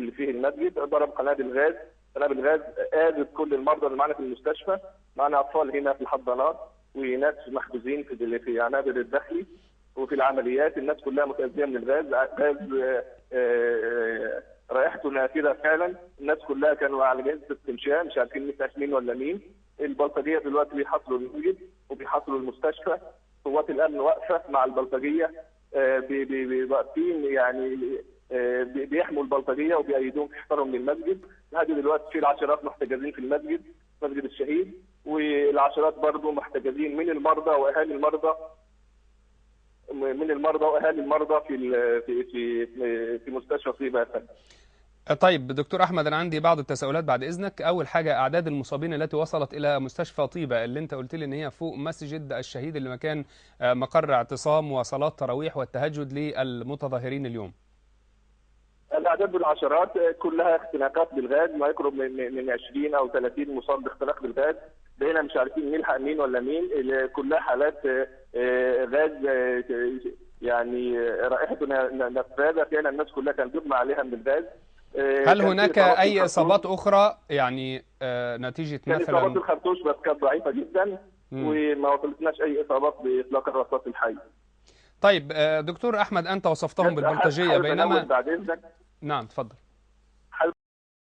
اللي فيه المسجد، ضرب قنابل غاز. قنابل غاز اذت كل المرضى اللي معانا في المستشفى. معنا اطفال هنا في الحضانات وناس محجوزين في عنابر الداخلي وفي العمليات. الناس كلها متاذيه من الغاز. غاز رائحته نافذه فعلا. الناس كلها كانوا على جهاز استنشاق مش عارفين مين ولا مين. البلطجيه دلوقتي بيحاصروا المسجد وبيحاصروا المستشفى. قوات الامن واقفه مع البلطجيه، واقفين يعني بيحموا البلطجيه وبيأيدوهم في احترام للمسجد. لحد دلوقتي في العشرات محتجزين في المسجد، مسجد الشهيد، والعشرات برضه محتجزين من المرضى واهالي المرضى، واهالي المرضى في مستشفى طيبه يا فندم. طيب دكتور أحمد، أنا عندي بعض التساؤلات بعد إذنك. أول حاجة، أعداد المصابين التي وصلت إلى مستشفى طيبة اللي أنت قلت لي إن هي فوق مسجد الشهيد اللي مكان مقر اعتصام وصلاة تراويح والتهجد للمتظاهرين اليوم. الاعداد بالعشرات، كلها اختناقات بالغاز، ما يقرب من 20 او 30 مصاب باختناق بالغاز. بقينا مش عارفين نلحق مين ولا مين. كلها حالات غاز يعني رائحته نفاذه فعلا. الناس كلها كانت بيغمى عليها من الغاز. هل هناك أي إصابات أخرى يعني نتيجة مثلا؟ كانت إصابات الخرطوش بس كانت ضعيفة جدا وما وصلتناش أي إصابات بإطلاق الرصاص الحي. طيب دكتور أحمد، أنت وصفتهم بالبلطجية بينما بعد إذنك. نعم تفضل.